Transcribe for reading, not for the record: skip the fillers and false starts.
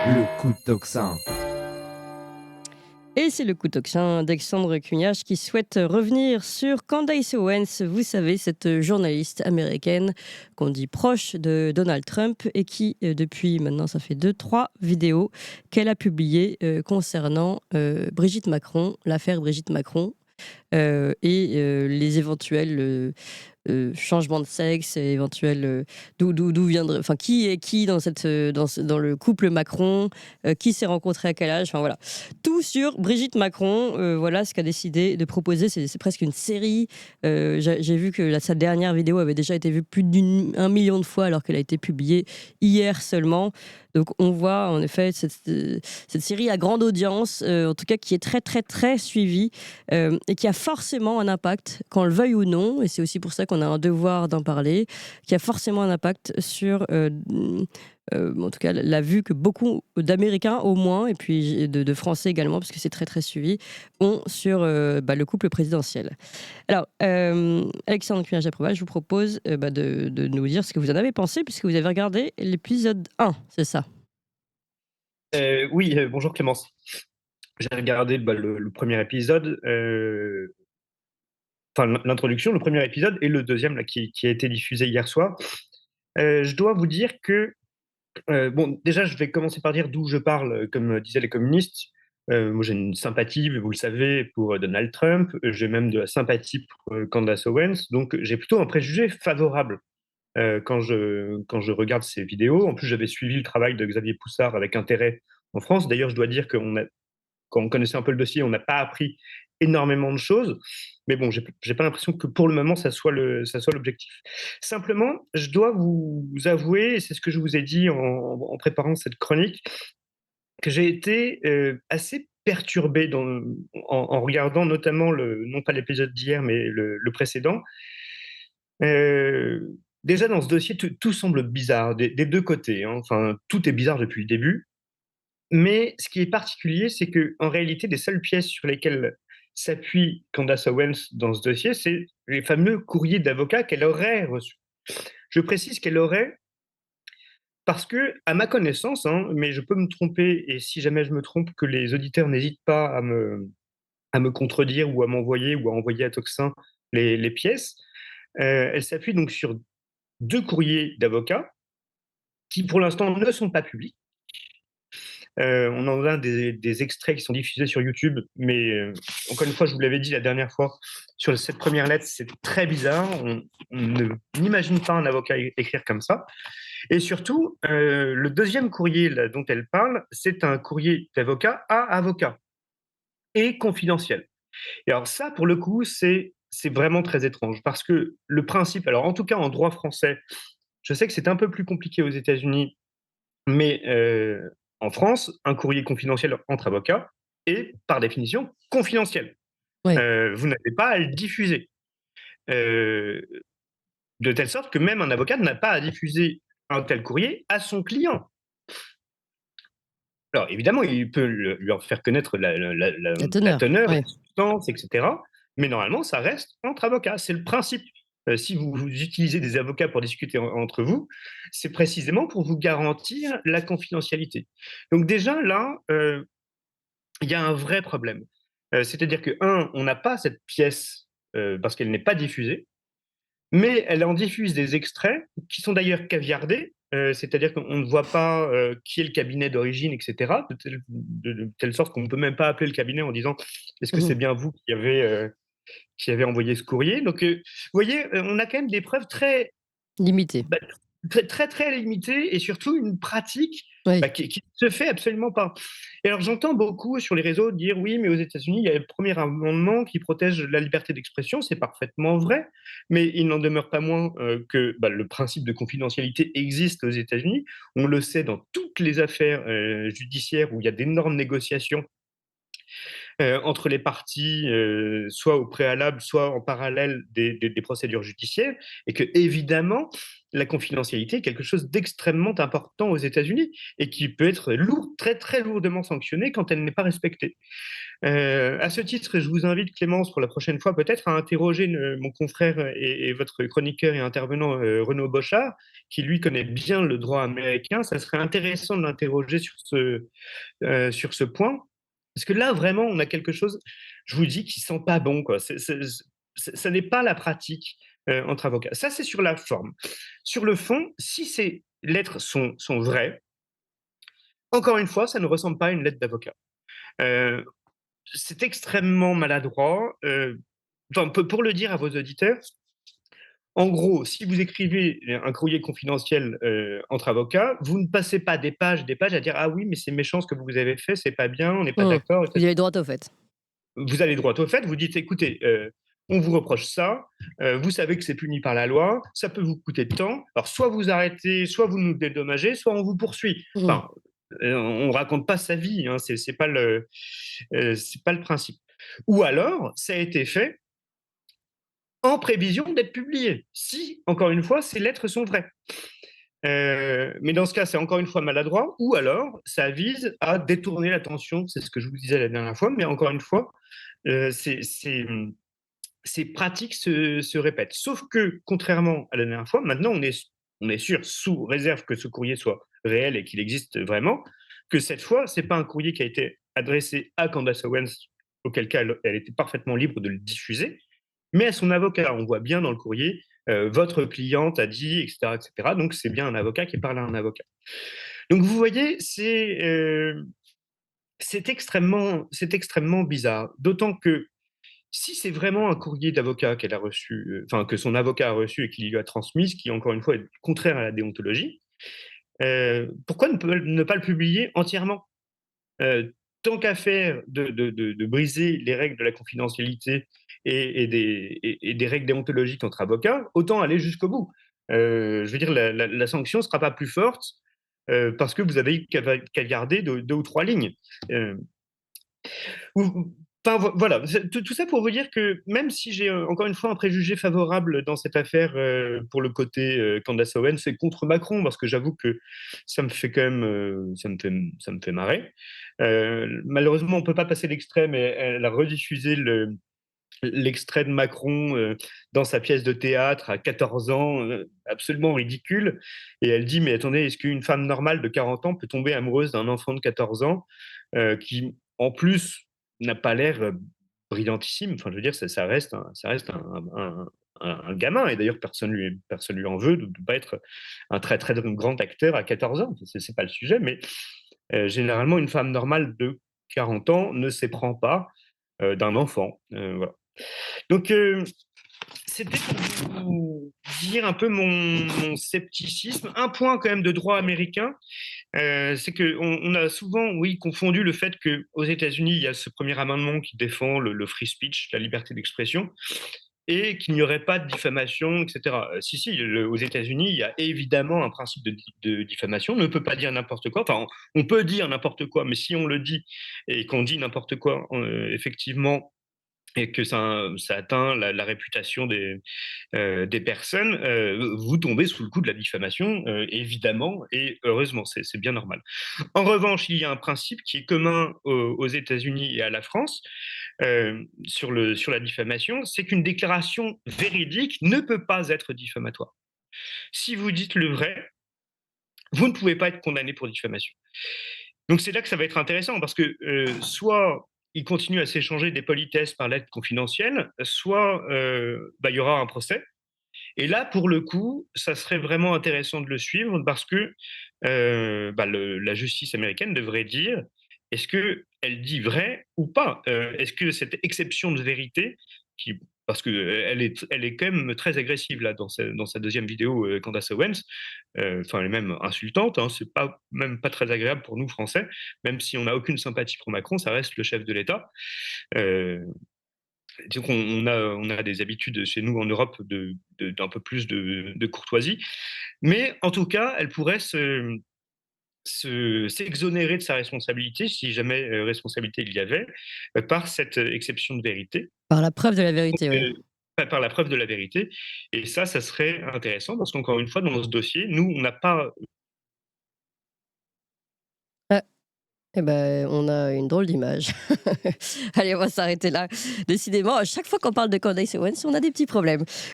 Le coup de tocsin. Et c'est le coup de tocsin d'Alexandre Cugnache qui souhaite revenir sur Candace Owens, vous savez, cette journaliste américaine qu'on dit proche de Donald Trump et qui, depuis maintenant, ça fait 2-3 vidéos qu'elle a publiées concernant Brigitte Macron, l'affaire Brigitte Macron. Et les éventuels changements de sexe, et éventuels d'où viendrait, enfin qui est qui dans dans le couple Macron, qui s'est rencontré à quel âge, enfin voilà, tout sur Brigitte Macron. Voilà ce qu'a décidé de proposer, c'est presque une série. J'ai vu que sa dernière vidéo avait déjà été vue plus d'1 million de fois alors qu'elle a été publiée hier seulement. Donc on voit en effet cette série à grande audience, en tout cas qui est très très très suivie, et qui a forcément un impact, qu'on le veuille ou non, et c'est aussi pour ça qu'on a un devoir d'en parler, qui a forcément un impact sur, en tout cas, la vue que beaucoup d'Américains au moins, et puis de Français également, parce que c'est très très suivi, ont sur le couple présidentiel. Alors, Alexandre Cunha-Japroval, je vous propose de nous dire ce que vous en avez pensé, puisque vous avez regardé l'épisode 1, c'est ça? Oui, bonjour Clémence. J'ai regardé le premier épisode, enfin l'introduction, le premier épisode et le deuxième là, qui a été diffusé hier soir. Je dois vous dire que, bon, déjà, je vais commencer par dire d'où je parle, comme disaient les communistes. Moi, j'ai une sympathie, vous le savez, pour Donald Trump. J'ai même de la sympathie pour Candace Owens. Donc, j'ai plutôt un préjugé favorable quand je regarde ces vidéos. En plus, j'avais suivi le travail de Xavier Poussard avec intérêt en France. D'ailleurs, je dois dire quand on connaissait un peu le dossier, on n'a pas appris énormément de choses. Mais bon, j'ai pas l'impression que pour le moment, ça soit l'objectif. Simplement, je dois vous avouer, et c'est ce que je vous ai dit en préparant cette chronique, que j'ai été assez perturbé en regardant notamment non pas l'épisode d'hier, mais le précédent. Déjà, dans ce dossier, tout semble bizarre, des deux côtés, hein. Enfin, tout est bizarre depuis le début. Mais ce qui est particulier, c'est que en réalité, les seules pièces sur lesquelles s'appuie Candace Owens dans ce dossier, c'est les fameux courriers d'avocats qu'elle aurait reçus. Je précise qu'elle aurait parce que, à ma connaissance, hein, mais je peux me tromper, et si jamais je me trompe, que les auditeurs n'hésitent pas à me contredire ou à m'envoyer ou à envoyer à Toxin les pièces. Elle s'appuie donc sur 2 courriers d'avocats qui, pour l'instant, ne sont pas publics. On en a des extraits qui sont diffusés sur YouTube, mais encore une fois, je vous l'avais dit la dernière fois, sur cette première lettre, c'est très bizarre. On n'imagine pas un avocat écrire comme ça. Et surtout, le deuxième courrier là, dont elle parle, c'est un courrier d'avocat à avocat et confidentiel. Et alors ça, pour le coup, c'est vraiment très étrange parce que le principe, alors en tout cas en droit français, je sais que c'est un peu plus compliqué aux États-Unis, mais en France, un courrier confidentiel entre avocats est, par définition, confidentiel. Oui. Vous n'avez pas à le diffuser. Heu, de telle sorte que même un avocat n'a pas à diffuser un tel courrier à son client. Alors évidemment, il peut lui en faire connaître La la teneur, teneur, oui. la substance, et cetera, mais normalement, ça reste entre avocats. C'est le principe. Si vous utilisez des avocats pour discuter entre vous, c'est précisément pour vous garantir la confidentialité. Donc déjà là, il y a un vrai problème. C'est-à-dire que on n'a pas cette pièce, parce qu'elle n'est pas diffusée, mais elle en diffuse des extraits qui sont d'ailleurs caviardés, c'est-à-dire qu'on ne voit pas, qui est le cabinet d'origine et cetera, de telle sorte qu'on ne peut même pas appeler le cabinet en disant: «Est-ce que c'est Mmh. bien vous qui avez envoyé ce courrier?» Donc, vous voyez, on a quand même des preuves très Limité. bah, très, très, très limité et surtout une pratique, Oui. qui ne se fait absolument pas. Et alors j'entends beaucoup sur les réseaux dire: «Oui, mais aux États-Unis, il y a le premier amendement qui protège la liberté d'expression». C'est parfaitement vrai, mais il n'en demeure pas moins, que, le principe de confidentialité existe aux États-Unis. On le sait dans toutes les affaires, judiciaires où il y a d'énormes négociations entre les parties, soit au préalable, soit en parallèle des procédures judiciaires, et que évidemment la confidentialité est quelque chose d'extrêmement important aux États-Unis et qui peut être lourd, très très lourdement sanctionné quand elle n'est pas respectée. À ce titre, je vous invite, Clémence, pour la prochaine fois, peut-être à interroger mon confrère et votre chroniqueur et intervenant Renaud Bochard, qui lui connaît bien le droit américain. Ça serait intéressant de l'interroger sur ce point. Parce que là, vraiment, on a quelque chose, je vous dis, qui sent pas bon, quoi. Ça n'est pas la pratique entre avocats. Ça, c'est sur la forme. Sur le fond, si ces lettres sont vraies, encore une fois, ça ne ressemble pas à une lettre d'avocat. Euh, c'est extrêmement maladroit. Enfin, pour le dire à vos auditeurs, en gros, si vous écrivez un courrier confidentiel entre avocats, vous ne passez pas des pages à dire ah oui, mais c'est méchant ce que vous avez fait, c'est pas bien, on n'est pas Mmh. d'accord, Vous y etc. allez droit au fait. Vous allez droit au fait, vous dites écoutez, on vous reproche ça, vous savez que c'est puni par la loi, ça peut vous coûter de temps, alors soit vous arrêtez, soit vous nous dédommagez, soit on vous poursuit. Mmh. Enfin, on raconte pas sa vie, hein, c'est pas le principe. Ou alors, ça a été fait en prévision d'être publié, si, encore une fois, ces lettres sont vraies. Mais dans ce cas, c'est encore une fois maladroit, ou alors ça vise à détourner l'attention, c'est ce que je vous disais la dernière fois, mais encore une fois, ces pratiques se répètent. Sauf que, contrairement à la dernière fois, maintenant on est sûr, sous réserve que ce courrier soit réel et qu'il existe vraiment, que cette fois, ce n'est pas un courrier qui a été adressé à Candace Owens, auquel cas elle était parfaitement libre de le diffuser, mais à son avocat. On voit bien dans le courrier, votre cliente a dit, etc., etc. Donc c'est bien un avocat qui parle à un avocat. Donc vous voyez, c'est extrêmement bizarre. D'autant que si c'est vraiment un courrier d'avocat qu'elle a reçu, enfin que son avocat a reçu et qu'il lui a transmis, ce qui encore une fois est contraire à la déontologie, pourquoi ne pas le publier entièrement? Tant qu'à faire de briser les règles de la confidentialité et des règles déontologiques entre avocats, autant aller jusqu'au bout. Je veux dire, la sanction ne sera pas plus forte parce que vous avez qu'à garder deux ou trois lignes. Euh, Enfin, voilà, tout ça pour vous dire que même si j'ai encore une fois un préjugé favorable dans cette affaire pour le côté Candace Owens, c'est contre Macron, parce que j'avoue que ça me fait quand même, ça me fait marrer. Malheureusement, on ne peut pas passer l'extrait, mais elle a rediffusé l'extrait de Macron dans sa pièce de théâtre à 14 ans, absolument ridicule. Et elle dit, mais attendez, est-ce qu'une femme normale de 40 ans peut tomber amoureuse d'un enfant de 14 ans qui, en plus, n'a pas l'air brillantissime. Enfin, je veux dire, ça reste un gamin. Et d'ailleurs, personne lui en veut de ne pas être un très, très grand acteur à 14 ans. C'est pas le sujet. Mais généralement, une femme normale de 40 ans ne s'éprend pas d'un enfant. Voilà. Donc, c'était pour vous dire un peu mon scepticisme. Un point quand même de droit américain, c'est qu'on a souvent, oui, confondu le fait qu'aux États-Unis, il y a ce premier amendement qui défend le free speech, la liberté d'expression, et qu'il n'y aurait pas de diffamation, etc. Si, aux États-Unis, il y a évidemment un principe de diffamation. On ne peut pas dire n'importe quoi. Enfin, on peut dire n'importe quoi, mais si on le dit et qu'on dit n'importe quoi, effectivement, et que ça atteint la réputation des personnes, vous tombez sous le coup de la diffamation, évidemment, et heureusement, c'est bien normal. En revanche, il y a un principe qui est commun aux États-Unis et à la France sur la diffamation, c'est qu'une déclaration véridique ne peut pas être diffamatoire. Si vous dites le vrai, vous ne pouvez pas être condamné pour diffamation. Donc c'est là que ça va être intéressant parce que soit ils continuent à s'échanger des politesses par lettre confidentielle, soit bah, il y aura un procès. Et là, pour le coup, ça serait vraiment intéressant de le suivre parce que bah, la justice américaine devrait dire est-ce qu'elle dit vrai ou pas. Est-ce que cette exception de vérité, parce elle est quand même très agressive là dans sa deuxième vidéo, Candace Owens, enfin elle est même insultante, hein, c'est pas même pas très agréable pour nous Français, même si on n'a aucune sympathie pour Macron, ça reste le chef de l'État. Euh, donc on a des habitudes chez nous en Europe d'un peu plus de courtoisie, mais en tout cas, elle pourrait s'exonérer de sa responsabilité, si jamais responsabilité il y avait, par cette exception de vérité. Par la preuve de la vérité, oui. par la preuve de la vérité. Et ça serait intéressant parce qu'encore une fois, dans ce dossier, nous, on n'a pas. Ah, eh ben, on a une drôle d'image. Allez, on va s'arrêter là. Décidément, à chaque fois qu'on parle de Candace Owens, on a des petits problèmes.